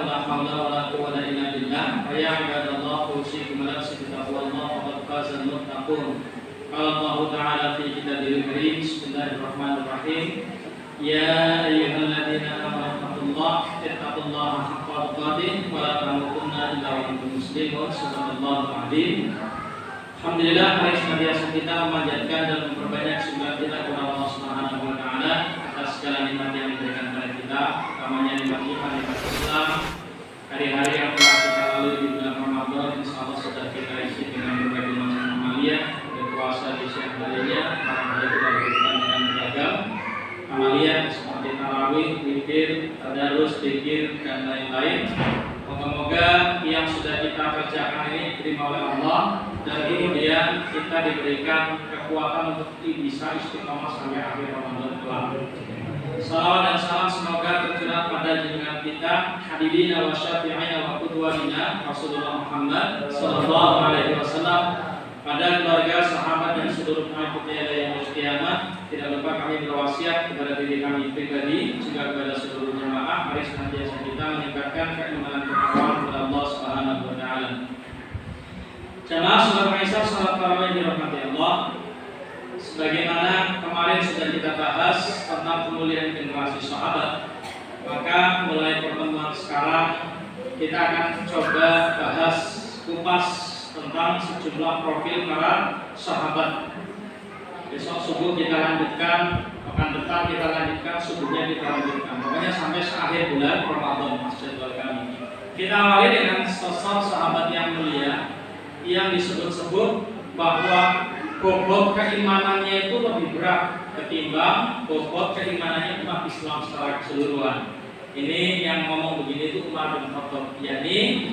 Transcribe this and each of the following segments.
ولا حول ولا قوة إلا بالله فيا عباد الله أوصيكم ونفسي بتقوى الله فقد فاز المتقون. قال الله تعالى في كتابه الكريم بسم الله الرحمن الرحيم يا أيها الذين آمنوا اتقوا الله حق تقاته ولا تموتن إلا وأنتم مسلمون. Subhanallah al-azim. Alhamdulillah, mari senantiasa kita memanjatkan dan memperbanyak syukur kita kepada Allah Subhanahu wa taala atas segala nikmat yang diberikan kepada kita, utamanya nikmat iman, nikmat Islam. Hari-hari yang telah kita lalui di bulan Ramadan insyaallah sudah kita isi dengan berbagai macam amalia, berpuasa di siang harinya, malam hari kita lakukan dengan beragam amalia seperti tarawih, zikir, tadarus, zikir dan lain-lain. Moga-moga yang sudah kita kerjakan ini diterima oleh Allah dan kemudian kita diberikan kekuatan untuk bisa istiqomah sampai akhir Ramadan kelak. Salawat dan salam semoga tercurah pada junjungan kita habibina wa syafi'ina wa qudwatina Rasulullah Muhammad sallallahu alaihi wasallam, pada keluarga, sahabat dan seluruh pengikutnya yang kiamat. Tidak lupa kami berwasiat kepada diri kami pribadi juga kepada seluruh jemaah, mari senantiasa kita meningkatkan keimanan ketakwaan kepada Allah Subhanahu wa taala. Jemaah salat Isya, salat tarawih dirahmati Allah. Sebagaimana kemarin sudah kita bahas tentang kemuliaan generasi sahabat, maka mulai pertemuan sekarang kita akan coba bahas kupas tentang sejumlah profil para sahabat. Besok subuh kita lanjutkan, pekan depan kita lanjutkan, subuhnya kita lanjutkan. Pokoknya sampai akhir bulan Ramadan masjid kami. Kita awali dengan sosok sahabat yang mulia yang disebut-sebut bahwa bobot keimanannya itu lebih berat ketimbang bobot keimanannya umat Islam secara keseluruhan. Ini yang ngomong begini itu Umar bin Khattab, yakni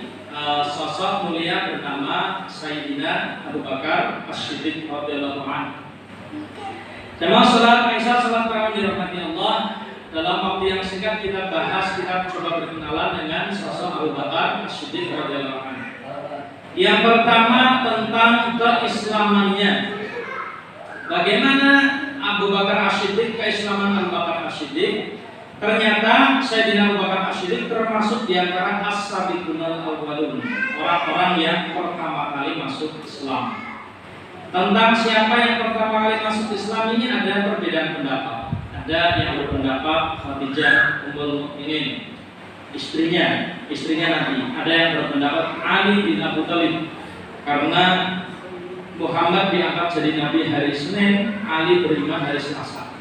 sosok mulia bernama Sayyidina Abu Bakar As-Siddiq radhiyallahu anhu. Jemaah salat Isya, salat tarawih dirahmati Allah. Dalam waktu yang singkat kita bahas, kita coba berkenalan dengan sosok Abu Bakar As-Siddiq radhiyallahu anhu. Yang pertama tentang keislamannya. Bagaimana Abu Bakar As-Siddiq, keislaman Abu Bakar As-Siddiq? Ternyata Sayyidina Abu Bakar As-Siddiq termasuk di antara as-sabiqunal awwalun, orang-orang yang pertama kali masuk Islam. Tentang siapa yang pertama kali masuk Islam ini ada perbedaan pendapat. Ada yang berpendapat Khadijah Ummul Mukminin, istrinya Nabi. Ada yang berpendapat Ali bin Abi Thalib, karena Muhammad diangkat jadi Nabi hari Senin, Ali beriman hari Selasa.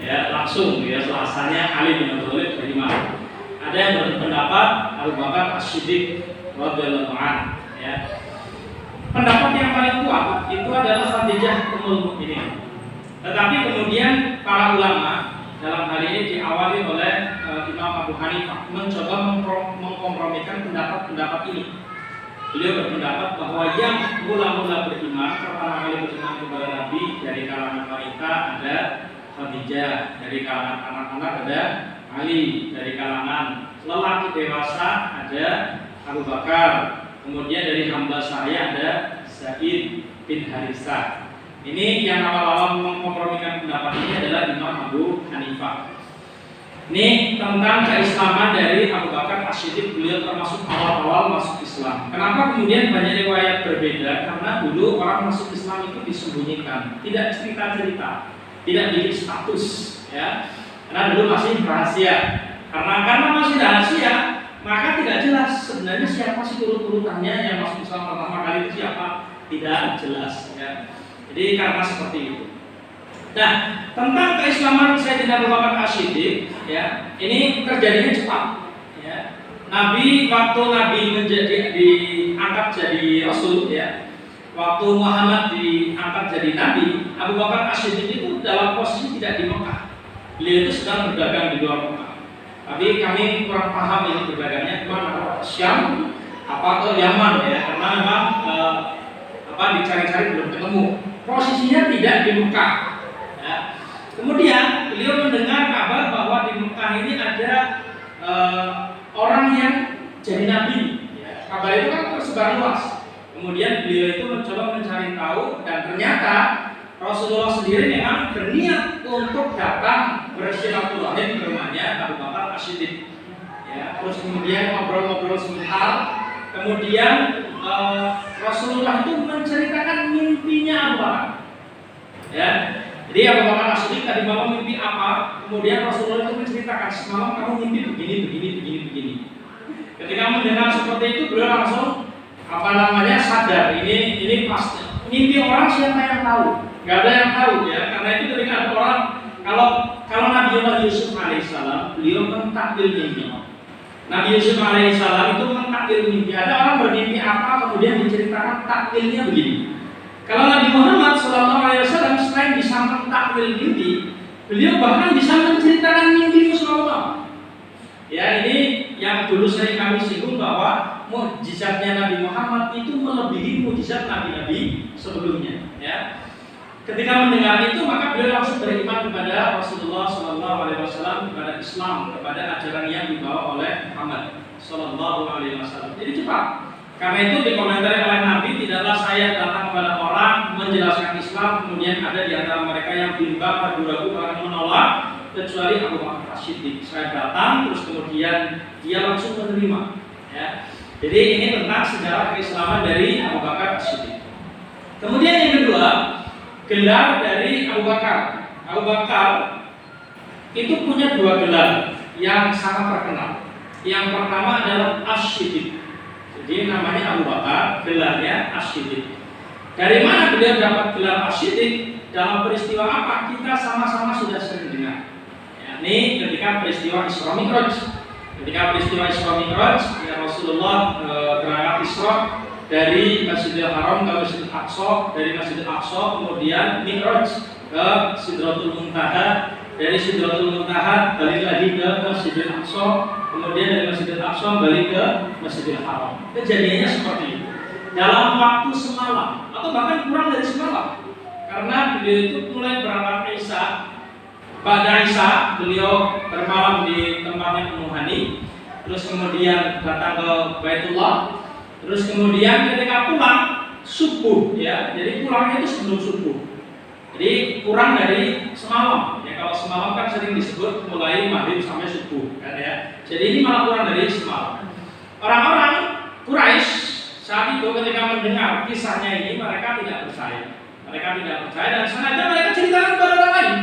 Ya, langsung ya, Selasanya Ali bin Abi Thalib beriman. Ada yang berpendapat Abu Bakar As-Siddiq radhiyallahu anhu, ya. Pendapat yang paling kuat itu adalah Khadijah Ummul Mukminin. Tetapi kemudian para ulama dalam hal ini diawali oleh Imam Abu Hanifah mencoba mengkompromikan pendapat-pendapat ini. Beliau berpendapat bahwa yang mula-mula beriman, pertama kali beriman kepada Nabi dari kalangan wanita ada Khadijah, dari kalangan anak-anak ada Ali, dari kalangan lelaki dewasa ada Abu Bakar. Kemudian dari hamba saya ada Zaid bin Harisah. Ini yang awal-awal mengkompromikan pendapat ini adalah Imam Abu Hanifah. Ini tentang keislaman dari Abu Bakar As-Siddiq, beliau termasuk awal-awal masuk Islam. Kenapa kemudian banyak riwayat berbeda? Karena dulu orang masuk Islam itu disembunyikan, tidak cerita-cerita, tidak bikin status, ya. Karena dulu masih rahasia. Karena masih rahasia, maka tidak jelas sebenarnya siapa sih urut-urutannya yang masuk Islam pertama kali itu siapa, tidak jelas, ya. Jadi karena seperti itu. Nah, tentang keislaman Sayyidina Abu Bakar As-Siddiq, ya, ini terjadinya cepat, ya. Waktu Nabi diangkat jadi Rasul, ya. Waktu Muhammad diangkat jadi Nabi, Abu Bakar As-Siddiq itu dalam posisi tidak di Mekah. Beliau itu sedang berdagang di luar Mekah. Tapi kami kurang paham ini berbedanya kemana, Syam apa ke Yaman, ya, karena memang dicari-cari belum ketemu. Posisinya tidak di Mekah, ya. Kemudian beliau mendengar kabar bahwa di Mekah ini ada orang yang jadi nabi, ya. Kabar itu kan tersebar luas. Kemudian beliau itu mencoba mencari tahu dan ternyata Rasulullah sendiri memang berniat untuk datang bersilaturahim ke rumahnya Abu Bakar As-Siddiq. Ya, terus kemudian ngobrol-ngobrol sebentar. Kemudian Rasulullah itu menceritakan mimpinya apa. Ya, jadi Abu Bakar As-Siddiq tadi malam mimpi apa? Kemudian Rasulullah itu menceritakan semalam kamu mimpi begini. Ketika mendengar seperti itu beliau langsung sadar ini pasti mimpi orang siapa yang tahu? Gak ada yang tahu ya. Karena itu ketika ada orang kalau Nabi Yusuf alaihissalam beliau mentakdir mimpi. Nabi Yusuf alaihissalam itu mentakdir mimpi. Ada orang bermimpi apa kemudian diceritakan takdirnya begini. Kalau Nabi Muhammad SAW selain bisa mentakdir mimpi, beliau bahkan bisa menceritakan mimpi Rasulullah. Ya, ini yang dulu sering kami singgung bahwa mukjizatnya Nabi Muhammad itu melebihi mukjizat nabi-nabi sebelumnya. Ya. Ketika mendengar itu maka beliau langsung beriman kepada Rasulullah SAW, kepada Islam, kepada ajaran yang dibawa oleh Muhammad SAW. Jadi cepat. Karena itu dikomentari oleh Nabi, tidaklah saya datang kepada orang menjelaskan Islam kemudian ada di antara mereka yang bimbang, ragu-ragu, bahkan menolak, kecuali Abu Bakar As-Siddiq. Saya datang terus kemudian dia langsung menerima. Ya. Jadi ini tentang sejarah keislaman dari Abu Bakar As-Siddiq. Kemudian yang kedua, gelar dari Abu Bakar. Abu Bakar itu punya dua gelar yang sangat terkenal. Yang pertama adalah As-Siddiq. Jadi namanya Abu Bakar, gelarnya As-Siddiq. Dari mana beliau dapat gelar As-Siddiq? Dalam peristiwa apa? Kita sama-sama sudah sering dengar. Ini ketika peristiwa Isra Mi'raj. Ketika peristiwa Isra Mi'raj, ya Rasulullah berangkat Isra dari Masjidil Haram ke Masjidil Aqsa, dari Masjidil Aqsa kemudian Mi'raj ke Sidratul Muntaha, dari Sidratul Muntaha balik lagi ke Masjidil Aqsa, kemudian dari Masjidil Aqsa balik ke Masjidil Haram. Kejadiannya seperti itu dalam waktu semalam atau bahkan kurang dari semalam, karena beliau itu mulai berangkat Isya. Pada Isya beliau bermalam di tempatnya Ummu Hani, terus kemudian datang ke Baitullah, terus kemudian ketika pulang subuh, ya, jadi pulangnya itu sebelum subuh. Jadi kurang dari semalam. Ya, kalau semalam kan sering disebut mulai maghrib sampai subuh, kan ya. Jadi ini malah kurang dari semalam. Orang-orang Quraisy saat itu ketika mendengar kisahnya ini mereka tidak percaya. Dan sengaja mereka ceritakan kepada orang lain.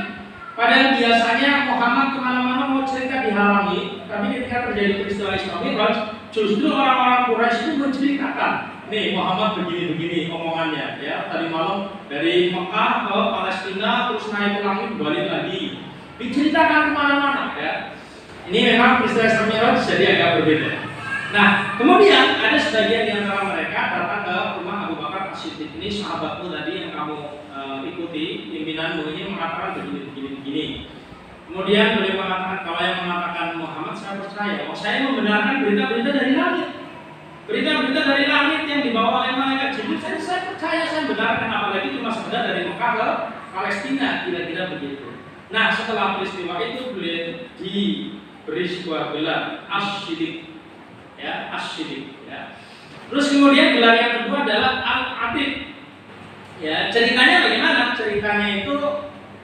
Padahal biasanya Muhammad kemana-mana mau cerita dihalangi, tapi ketika terjadi peristiwa Isra Mi'raj, justru orang-orang Quraisy itu menceritakan, nih Muhammad begini-begini omongannya, ya tadi malam dari Mekah ke Palestina terus naik ke langit balik lagi, diceritakan kemana-mana, ya. Ini memang peristiwa Isra Mi'raj jadi agak berbeda. Nah, kemudian ada sebagian di antara mereka datang ke rumah Abu Bakar As-Siddiq. Ini sahabatmu tadi yang kamu ikuti, pimpinanmu ini mengatakan begini. Kemudian beliau mengatakan, kalau yang mengatakan Muhammad saya percaya. Saya membenarkan berita-berita dari langit. Berita-berita dari langit yang dibawa oleh malaikat Jibril, saya percaya, saya benarkan, apalagi cuma sekedar dari Mekah ke Palestina, kira-kira begitu. Nah, setelah peristiwa itu beliau diberi sebuah gelar As-Siddiq. Ya, As-Siddiq, ya. Terus kemudian gelar yang kedua adalah Al-Atiq. Ya, ceritanya bagaimana? Ceritanya itu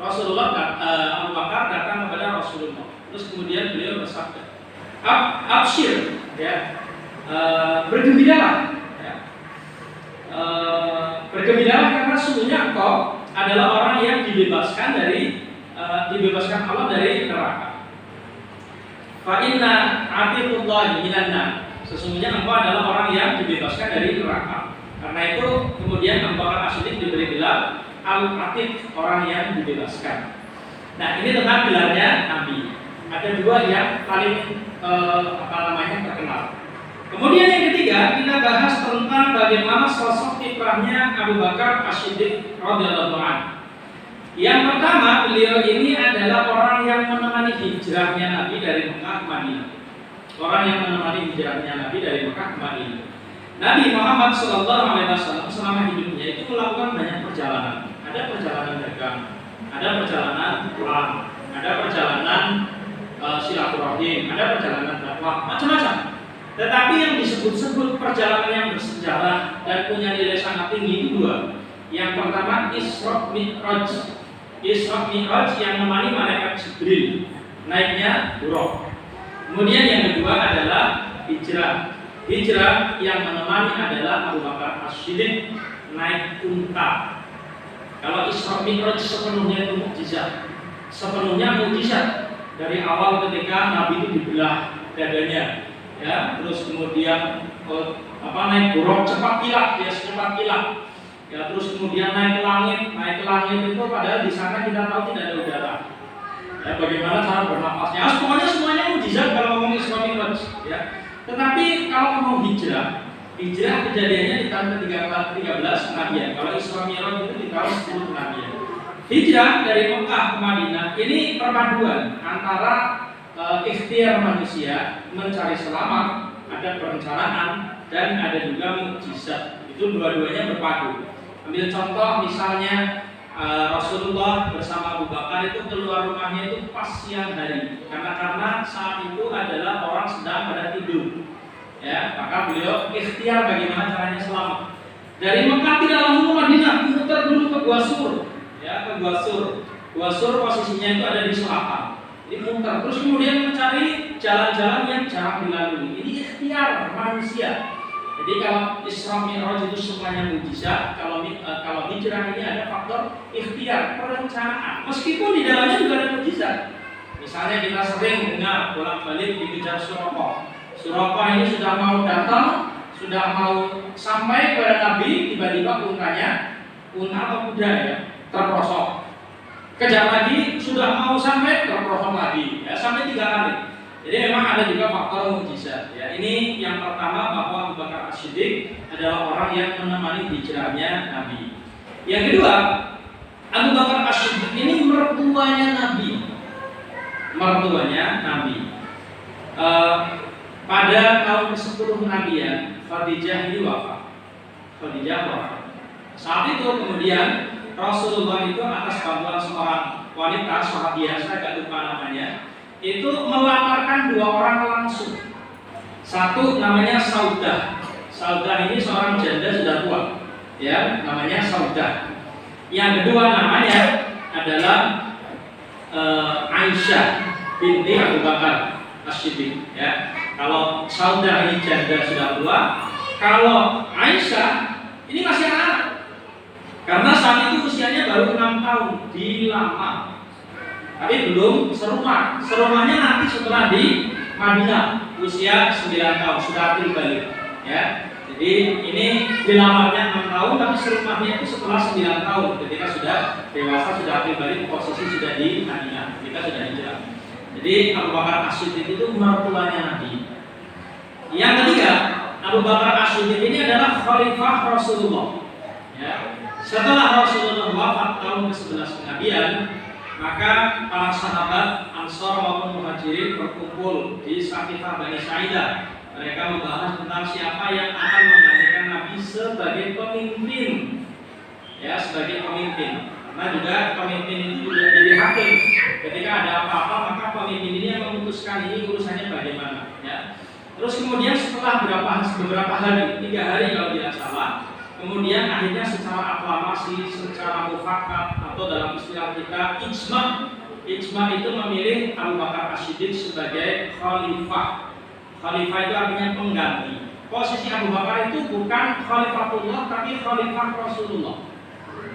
Rasulullah Abu Bakar datang kepada Rasulullah. Terus kemudian beliau bersabda, "Abshir, ya. Bergembiralah, ya. Bergembiralah karena sesungguhnya engkau adalah orang yang dibebaskan Allah dari neraka. Fa inna atiqullahi minan nar. Sesungguhnya engkau adalah orang yang dibebaskan dari neraka. Karena itu kemudian Abu Bakar As-Siddiq diberi gelar Al-Atiq, orang yang dibebaskan. Nah, ini tentang gelarnya Nabi. Ada dua yang paling terkenal. Kemudian yang ketiga, kita bahas tentang bagaimana sosok kiprahnya Abu Bakar As-Siddiq radhiyallahu anhu. Yang pertama, beliau ini adalah orang yang menemani hijrahnya Nabi dari Mekah ke Madinah. Orang yang menemani hijrahnya Nabi dari Mekah ke Madinah. Nabi Muhammad SAW selama hidupnya itu melakukan banyak perjalanan. Ada perjalanan dagang, ada perjalanan perang, ada perjalanan silaturahim, ada perjalanan dakwah, macam-macam. Tetapi yang disebut-sebut perjalanan yang bersejarah dan punya nilai sangat tinggi itu dua. Yang pertama Isra Mi'raj. Isra Mi'raj yang menemani malaikat Jibril naiknya Buraq. Kemudian yang kedua adalah hijrah. Hijrah yang menemani adalah Abu Bakar As-Siddiq naik unta. Kalau Isra Mi'raj sepenuhnya itu mukjizat. Sepenuhnya mukjizat. Dari awal ketika Nabi itu dibelah dadanya, ya, terus kemudian naik buruk cepat kilat, dia secepat kilat. Ya, terus kemudian naik ke langit itu padahal di sana kita tahu tidak ada udara. Ya, bagaimana cara bernafasnya? Pokoknya semuanya mukjizat kalau ngomong Isra Mi'raj, ya. Tetapi kalau ngomong hijrah kejadiannya di tahun ke-13 kenabian. Kalau Isra Mi'raj itu di tahun 10 kenabian. Hijrah dari Mekah ke Madinah ini perpaduan antara ikhtiar manusia mencari selamat, ada perencanaan, dan ada juga mukjizat. Itu dua-duanya berpadu. Ambil contoh misalnya Rasulullah bersama Abu Bakar itu keluar rumahnya itu pas siang hari karena saat itu adalah orang sedang pada tidur, ya, maka beliau ikhtiar bagaimana caranya selamat. Dari Mekah tidak langsung ke Madinah, muter dulu ke Gua Sur, ya, ke Gua Sur. Gua Sur posisinya itu ada di selatan. Jadi muter terus kemudian mencari jalan-jalan yang jarang dilalui. Ini ikhtiar manusia. Jadi kalau Isra Mi'raj itu semuanya mukjizat, kalau hijrah ini ada faktor ikhtiar, perencanaan. Meskipun di dalamnya juga ada mukjizat. Misalnya kita sering dengar bolak-balik dikejar Suraqah. Suraqah ini sudah mau datang, sudah mau sampai kepada Nabi, tiba-tiba unta atau kuda, ya, terprosok. Kejar lagi, sudah mau sampai, terprosok lagi, ya, sampai 3 kali. Jadi memang ada juga faktor mukjizat. Ya, ini yang pertama bahwa Abu Bakar As-Siddiq adalah orang yang menemani hijrahnya Nabi. Yang kedua, Abu Bakar As-Siddiq ini mertuanya Nabi. Pada tahun ke-10 kenabian, Khadijah ini wafat. Saat itu kemudian Rasulullah itu atas bantuan seorang wanita, sahabat biasa, gak lupa namanya, itu melamarkan 2 orang langsung. Satu namanya Saudah. Saudah ini seorang janda sudah tua, ya, namanya Saudah. Yang kedua namanya adalah Aisyah binti Abu Bakar As-Siddiq, ya. Kalau Saudah ini janda sudah tua, kalau Aisyah ini masih anak. Karena saat itu usianya baru 6 tahun, dilamar. Tapi belum serumah. Serumahnya nanti setelah di Madinah, usia 9 tahun, sudah akil balik, ya. Jadi ini dilamarnya 6 tahun, tapi serumahnya itu setelah 9 tahun, ketika sudah dewasa, sudah akil balik, posisi sudah di Madinah, ketika sudah hijrah. Jadi Abu Bakar As-Siddiq itu mertuanya Nabi. Yang ketiga, Abu Bakar As-Siddiq ini adalah khalifah Rasulullah, ya. Setelah Rasulullah wafat tahun ke-11 kenabian, maka para sahabat Ansor maupun Muhajirin berkumpul di Saqifah Bani Sa'idah. Mereka membahas tentang siapa yang akan menggantikan Nabi sebagai pemimpin, ya, sebagai pemimpin. Karena juga pemimpin itu juga jadi hakim. Ketika ada apa-apa, maka pemimpin ini yang memutuskan ini urusannya bagaimana, ya. Terus kemudian setelah beberapa hari, 3 hari kalau tidak salah, kemudian akhirnya secara aklamasi, secara mufakat, atau dalam istilah kita ijma itu memilih Abu Bakar As-Siddiq sebagai khalifah. Khalifah itu artinya pengganti. Posisi Abu Bakar itu bukan khalifatullah, tapi khalifah Rasulullah.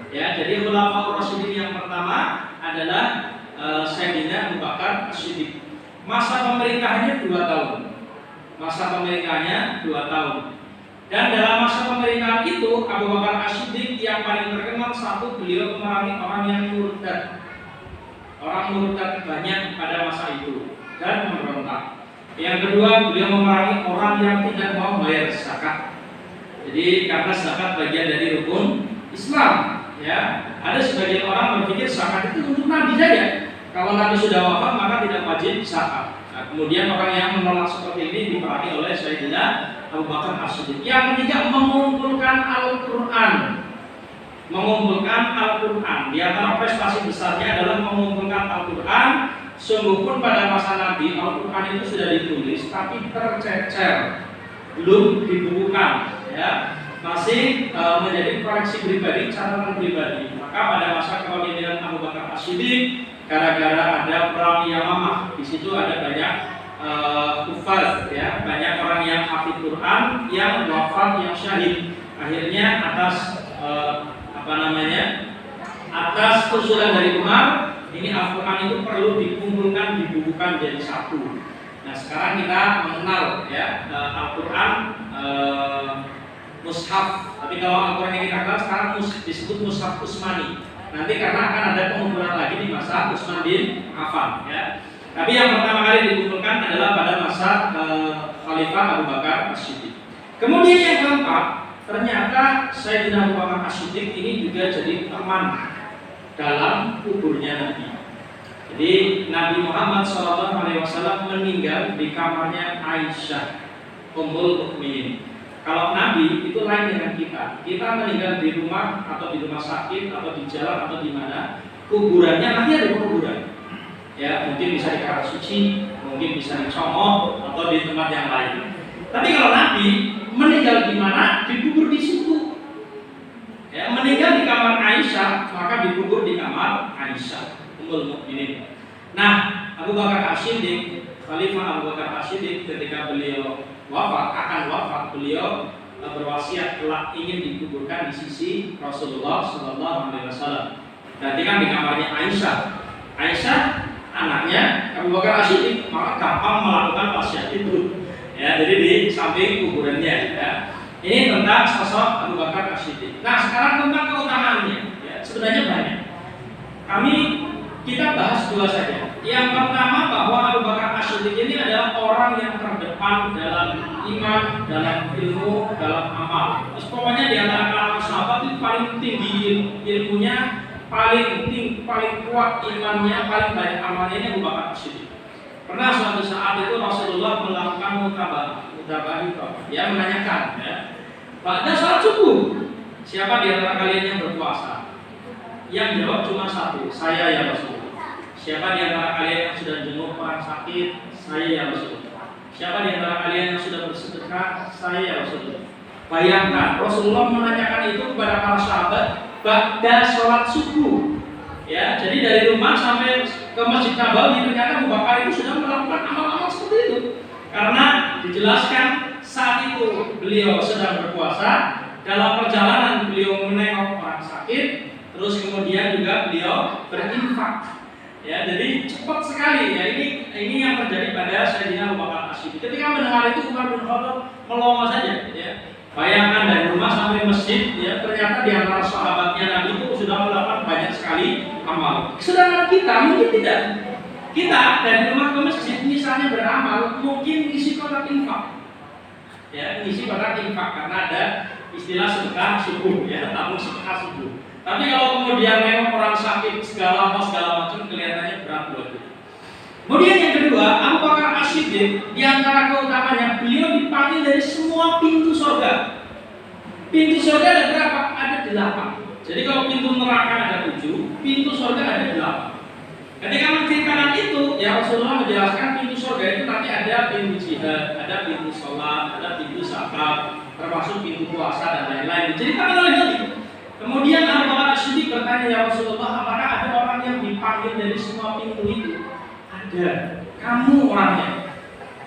Ya, jadi khulafaur Rasyidin yang pertama adalah Sayyidina Abu Bakar As-Siddiq. Masa pemerintahannya 2 tahun. Dan dalam masa pemerintahan itu Abu Bakar As-Siddiq yang paling terkenal, satu, beliau memerangi orang yang murtad. Orang murtad banyak pada masa itu dan memberontak. Yang kedua, beliau memerangi orang yang tidak mau bayar zakat. Jadi karena zakat bagian dari rukun Islam, ya. Ada sebagian orang berpikir zakat itu untuk Nabi saja. Kalau Nabi sudah wafat maka tidak wajib zakat. Nah, kemudian orang yang menolak seperti ini diperangi oleh Sayyidina Abu Bakar As-Siddiq. Yang ketiga, mengumpulkan Al-Quran. Di antara prestasi besarnya adalah mengumpulkan Al-Quran. Sungguh pun pada masa Nabi Al-Quran itu sudah ditulis tapi tercecer, belum dibukukan, ya. Masih menjadi koleksi pribadi, catatan pribadi. Maka pada masa kepemimpinan Abu Bakar As-Siddiq, gara-gara ada perang Yamamah, di situ ada banyak kufaz, ya, banyak orang yang hafid Quran yang wafat, yang syahid. Akhirnya atas atas usulan dari Umar, ini Al-Quran itu perlu dikumpulkan, dibukukan jadi satu. Nah, sekarang kita mengenal, ya, Al-Quran mushaf. Tapi kalau Al-Quran yang kita kenal sekarang disebut mushaf Utsmani. Nanti karena akan ada pengumpulan lagi di masa Utsman bin Affan, ya. Tapi yang pertama kali dikumpulkan adalah pada masa Khalifah Abu Bakar As-Siddiq. Kemudian yang keempat, ternyata Sayyidina Abu Bakar As-Siddiq ini juga jadi teman dalam kuburnya Nabi. Jadi Nabi Muhammad SAW meninggal di kamarnya Aisyah, Ummul Mukminin. Kalau Nabi itu lain dengan kita. Kita meninggal di rumah atau di rumah sakit atau di jalan atau di mana, kuburannya nanti ada kuburan. Ya, mungkin bisa di Karasuci, mungkin bisa di Congo atau di tempat yang lain. Tapi kalau Nabi meninggal di mana, dikubur di situ. Ya, meninggal di kamar Aisyah, maka dikubur di kamar Aisyah, Ummul Mukminin. Nah, Abu Bakar As-Siddiq, Khalifah Abu Bakar As-Siddiq, ketika beliau akan wafat, beliau berwasiat kelak ingin dikuburkan di sisi Rasulullah SAW. Berarti kan di kamarnya Aisyah. Aisyah anaknya Abu Bakar As-Siddiq, maka gampang melakukan wasiat itu. Ya, jadi di samping kuburannya. Ya. Ini tentang sosok Abu Bakar As-Siddiq. Nah, sekarang tentang keutamaannya, ya, sebenarnya banyak. Kita bahas dua saja. Yang pertama, bahwa Abu Bakar As-Siddiq ini adalah orang yang terdepan dalam iman, dalam ilmu, dalam amal. Terus pokoknya di antara kalangan sahabat itu paling tinggi ilmunya, paling kuat imannya, paling banyak amalnya ini Abu Bakar As-Siddiq. Pernah suatu saat itu Rasulullah melakukan mutabah itu, ya, menanyakan, ya, pada salat subuh, siapa di antara kalian yang berpuasa? Yang jawab cuma satu, saya ya Rasulullah. Siapa di antara kalian yang sudah jenguk orang sakit? Saya ya Rasulullah. Siapa di antara kalian yang sudah bersedekah? Saya ya Rasulullah. Bayangkan Rasulullah menanyakan itu kepada para sahabat pada sholat subuh. Ya, jadi dari rumah sampai ke Masjid Nabawi ternyata Abu Bakar itu sudah melakukan amal-amal seperti itu. Karena dijelaskan saat itu beliau sedang berpuasa, dalam perjalanan beliau menengok orang sakit, terus kemudian juga beliau berinfak. Ya, jadi cepat sekali, ya. Ini yang terjadi pada Sayyidina Abu Bakar As-Siddiq. Ketika mendengar itu Umar bin Khattab melongo saja, ya. Bayangkan dari rumah sampai masjid, ya, ternyata di antara sahabatnya Nabi itu sudah melakukan banyak sekali amal. Sedangkan kita mungkin tidak. Kita dari rumah ke masjid misalnya beramal, mungkin ngisi kotak infak. Ya, ngisi kotak infak karena ada istilah sedekah subuh, ya, tabung sedekah subuh. Tapi kalau kemudian memang orang sakit segala macam, kelihatannya berat buat kita. Kemudian yang kedua, Abu Bakar As-Siddiq, di antara keutamanya beliau dipanggil dari semua pintu surga. Pintu surga ada berapa? Ada 8. Jadi kalau pintu neraka ada 7, pintu surga ada 8. Ketika menceritakan itu, ya, Rasulullah menjelaskan pintu surga itu nanti ada pintu jihad, ada pintu sholat, ada pintu zakat, termasuk pintu puasa dan lain-lain. Diceritakan oleh Nabi. Kemudian Abu Bakar As-Siddiq bertanya, ya Rasulullah, apakah ada orang yang dipanggil dari semua pintu itu? Ada. Kamu orangnya.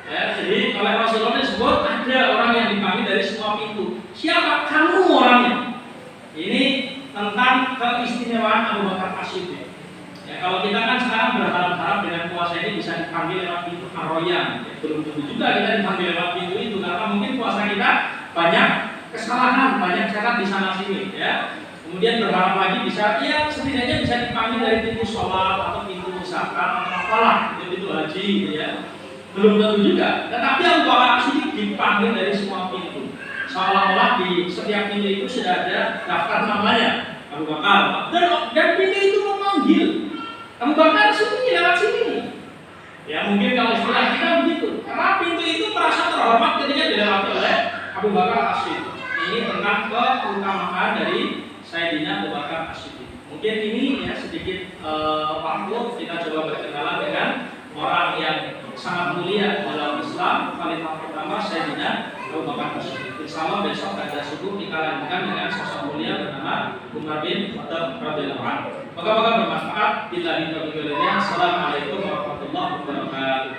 Ya, jadi oleh Rasulullah disebut ada orang yang dipanggil dari semua pintu. Siapa? Kamu orangnya. Ini tentang keistimewaan Abu Bakar As-Siddiq. Ya, kalau kita kan sekarang berharap-harap dengan puasa ini bisa dipanggil lewat pintu Ar-Rayyan. Ya, belum tentu juga kita dipanggil lewat pintu itu karena mungkin puasa kita banyak kesalahan, banyak cacat di sana sini, ya. Kemudian berharap lagi bisa, ya, setidaknya bisa dipanggil dari pintu sholat atau pintu zakat atau apalah, pintu haji, gitu, ya. Belum tentu juga. Tetapi Abu Bakar As-Siddiq dipanggil dari semua pintu. Seolah-olah di setiap pintu itu sudah ada daftar namanya Abu Bakar. Dan pintu itu memanggil Abu Bakar sini lewat sini. Ya, mungkin kalau istilah kita begitu. Karena pintu itu merasa terhormat ketika dilewati oleh Abu Bakar As-Siddiq. Ini tentang keutamaan dari Sayyidina Abu Bakar As-Siddiq. Mungkin ini, ya, sedikit waktu kita coba berkenalan dengan orang yang sangat mulia dalam Islam, khalifah pertama Sayyidina Abu Bakar As-Siddiq. Insyaallah besok pada subuh kita lanjutkan dengan sosok mulia bernama Umar bin Khattab radhiyallahu anhu. Moga-moga bermanfaat. Billahi taufiq wal hidayah. Assalamualaikum warahmatullahi wabarakatuh.